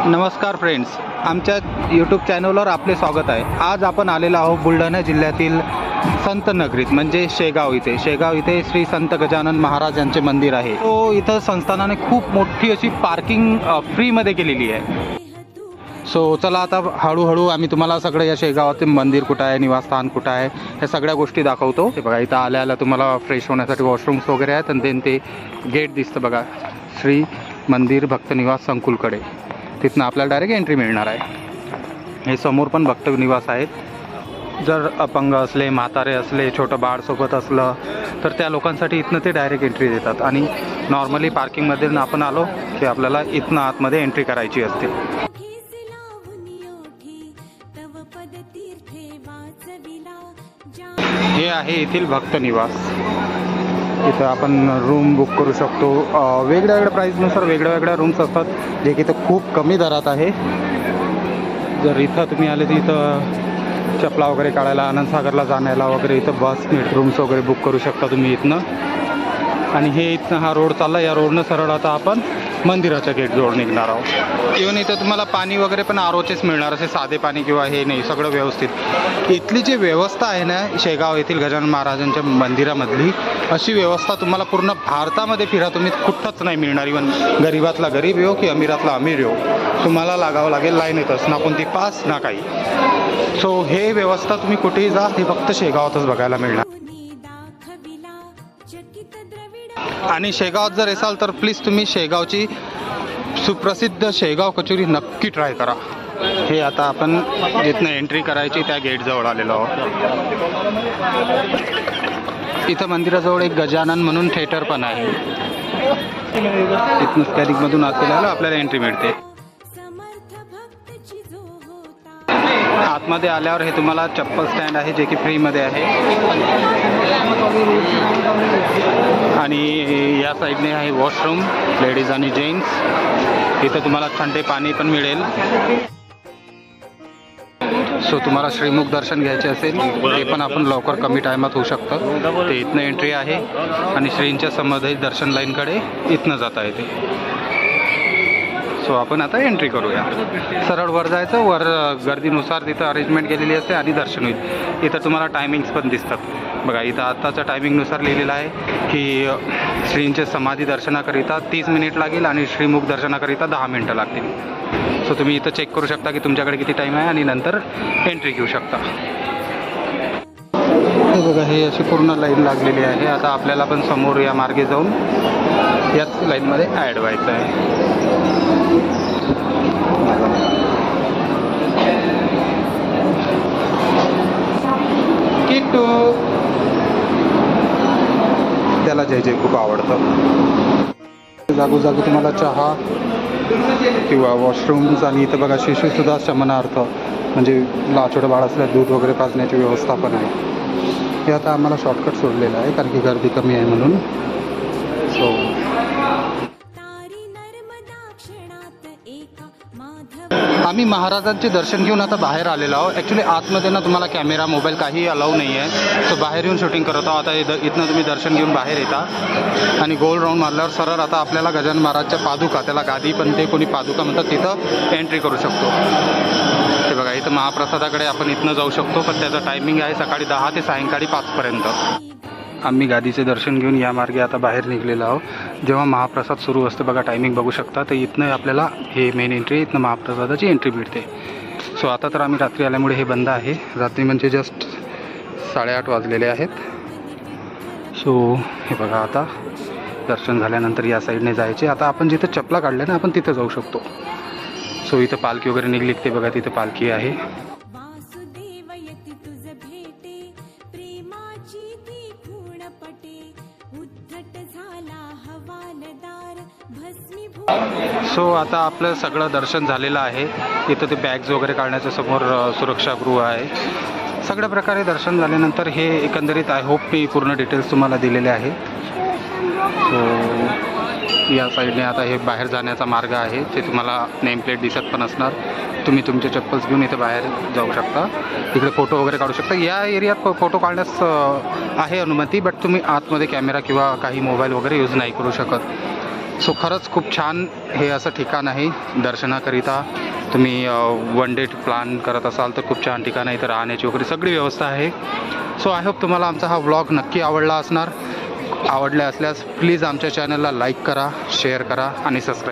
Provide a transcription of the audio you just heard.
नमस्कार फ्रेंड्स, आमच्या यूट्यूब चॅनलवर आपले स्वागत आहे. आज आपण आलेलो आहोत बुलढाणा जिल्ह्यातील संत नगरीत म्हणजे शेगाव इथे श्री संत गजानन महाराज यांचे मंदिर आहे. तो इथं संस्थानाने खूप मोठी अशी पार्किंग फ्रीमध्ये केलेली आहे. सो चला आता हळूहळू आम्ही तुम्हाला सगळं या शेगावाचे मंदिर कुठं आहे, निवासस्थान कुठं आहे, ह्या सगळ्या गोष्टी दाखवतो. हे बघा, इथं आल्या तुम्हाला फ्रेश होण्यासाठी वॉशरूम्स वगैरे आहेत आणि देन ते गेट दिसतं बघा, श्री मंदिर भक्त निवास संकुलकडे. तिथनं आपल्याला डायरेक्ट एंट्री मिळणार आहे. हे समोर पण भक्त निवास आहेत. जर अपंग असले, म्हातारे असले, छोटं बाळ सोबत असलं तर त्या लोकांसाठी इथनं ते डायरेक्ट एंट्री देतात. आणि नॉर्मली पार्किंगमध्ये आपण आलो की आपल्याला इथनं आतमध्ये एंट्री करायची असते. हे आहे येथील भक्त निवास. इथं आपण रूम बुक करू शकतो. वेगळ्या वेगळ्या प्राईजनुसार वेगळ्या रूम्स असतात, जे की इथं खूप कमी दरात आहे. जर इथं तुम्ही आले तर इथं चपला वगैरे काढायला, आनंदसागरला जाण्याला वगैरे इथं बस रूम्स वगैरे बुक करू शकता तुम्ही इथनं. आणि हे इथनं हा रोड चालला, या रोडनं सरळ आता आपण मंदिराच्या गेटजवळ निघणार आहोत. इव्हन इथं तुम्हाला पाणी वगैरे पण आरोचेच मिळणार, असे साधे पाणी किंवा हे नाही, सगळं व्यवस्थित. इथली जी व्यवस्था आहे ना शेगाव येथील गजानन महाराजांच्या मंदिरामधली, अशी व्यवस्था तुम्हाला पूर्ण भारतामध्ये फिरा तुम्ही कुठंच नाही मिळणार. इव्हन गरीबातला गरीब येऊ की अमीरातला अमीर येऊ, तुम्हाला लागावं लागेल लाईनीतच, ना कोणती पास ना काही. सो हे व्यवस्था तुम्ही कुठेही जा, हे फक्त शेगावातच बघायला मिळणार. आणि शेगावात जर असाल तर प्लीज तुम्ही शेगावची सुप्रसिद्ध शेगाव कचोरी नक्की ट्राय करा. हे आता आपण जिथनं एंट्री करायची त्या गेटजवळ आलेलो आहोत. इथं मंदिराजवळ एक गजानन म्हणून थिएटर पण आहे. तिथनं कॅरिकमधून आत गेल्यावर आपल्याला एंट्री मिळते. आतमध्ये आल्यावर हे तुम्हाला चप्पल स्टँड आहे, जे की फ्रीमध्ये आहे. आणि या साईडने आहे वॉशरूम लेडीज आणि जेंट्स. इथं तुम्हाला थंडे पाणी पण मिळेल. सो तुम्हाला श्रीमुख दर्शन घ्यायचे असेल ते पण आपण लवकर कमी टायमात होऊ शकतं. ते इथनं एंट्री आहे आणि श्रींच्या समाधी दर्शन लाईनकडे इथनं जाता येते. सो आपण आता एंट्री करूया. सरळ वर जायचं, वर गर्दीनुसार तिथं अरेंजमेंट केलेली असते आणि दर्शन होईल. इथं तुम्हाला टायमिंग्स पण दिसतात बघा. इथं आत्ताच्या टायमिंगनुसार लिहिलेलं आहे की श्रींचे समाधी दर्शनाकरिता 30 मिनिट लागेल आणि श्रीमुख दर्शनाकरिता 10 मिनिटं लागतील. सो तुम्ही इथं चेक करू शकता की तुमच्याकडे किती टाईम आहे आणि नंतर एंट्री घेऊ शकता. हे बघा, हे अशी पूर्ण लाईन लागलेली आहे. आता आपल्याला पण समोर या मार्गे जाऊन याच लाईनमध्ये ॲड व्हायचं आहे. किट्टू त्याला जय जय खूप आवडतं. जागोजागी तुम्हाला चहा किंवा वॉशरूम्स आणि इथं बघा शिशुसुद्धा शमनार्थ म्हणजे छोटं बाळ असल्यास दूध वगैरे पाजण्याची व्यवस्था पण आहे. हे आता आम्हाला शॉर्टकट सोडलेलं आहे कारण की गर्दी कमी आहे म्हणून. सो आम्ही महाराजांचे दर्शन घेऊन आता बाहेर आलेलो आहोत. ॲक्च्युली आतमध्ये ना तुम्हाला कॅमेरा मोबाईल काही अलाऊ नाही आहे. सो बाहेर येऊन शूटिंग करत आहोत. आता इथनं तुम्ही दर्शन घेऊन बाहेर येता आणि गोल राऊंड मारल्यावर सरळ आता आपल्याला गजानन महाराजच्या पादुका, त्याला गादी पण ते कोणी पादुका म्हणतात, तिथं एंट्री करू शकतो. ते बघा, इथं महाप्रसादाकडे आपण इथनं जाऊ शकतो, पण त्याचं टायमिंग आहे सकाळी 10 ते सायंकाळी 5 पर्यंत. आम्ही गादीचे दर्शन घेऊन या मार्गे आता बाहेर निघलेलो आहोत. जेव्हा महाप्रसाद सुरू असतं बघा, टायमिंग बघू शकता, तर इथनं आपल्याला हे मेन एंट्री, इथनं महाप्रसादाची एंट्री मिळते. सो आता तर आम्ही रात्री आल्यामुळे हे बंद आहे. रात्री म्हणजे जस्ट 8:30 वाजलेले आहेत. सो हे बघा, आता दर्शन झाल्यानंतर या साईडने जायचे. आता आपण जिथं चपला काढल्या ना आपण तिथं जाऊ शकतो. सो इथं पालखी वगैरे निघली ते बघा, तिथं पालखी आहे. सो आता आपलं सगळं दर्शन झालेलं आहे. इथं ते बॅग्स वगैरे काढण्याच्या समोर सुरक्षागृह आहे. सगळ्या प्रकारे दर्शन झाल्यानंतर हे एकंदरीत आय होप मी पूर्ण डिटेल्स तुम्हाला दिलेले आहे. सो या साईडने आता हे बाहेर जाण्याचा मार्ग आहे, ते तुम्हाला नेम प्लेट दिसत पण असणार. तुम्ही तुमचे चप्पल्स घेऊन इथे बाहेर जाऊ शकता. तिकडे फोटो वगैरे काढू शकता. या एरियात फोटो काढण्यास आहे अनुमती, बट तुम्ही आतमध्ये कॅमेरा किंवा काही मोबाईल वगैरे यूज नाही करू शकत. सो खरंच खूप छान हे असं ठिकाण आहे दर्शनाकरिता. तुम्ही वन डे प्लॅन करत असाल तर खूप छान ठिकाण आहे. इथं राहण्याची वगैरे सगळी व्यवस्था आहे. सो आय होप तुम्हाला आमचा हा व्लॉग नक्की आवडला असणार. आवडले असल्यास प्लीज आमच्या चॅनलला लाईक करा, शेअर करा आणि सबस्क्राईब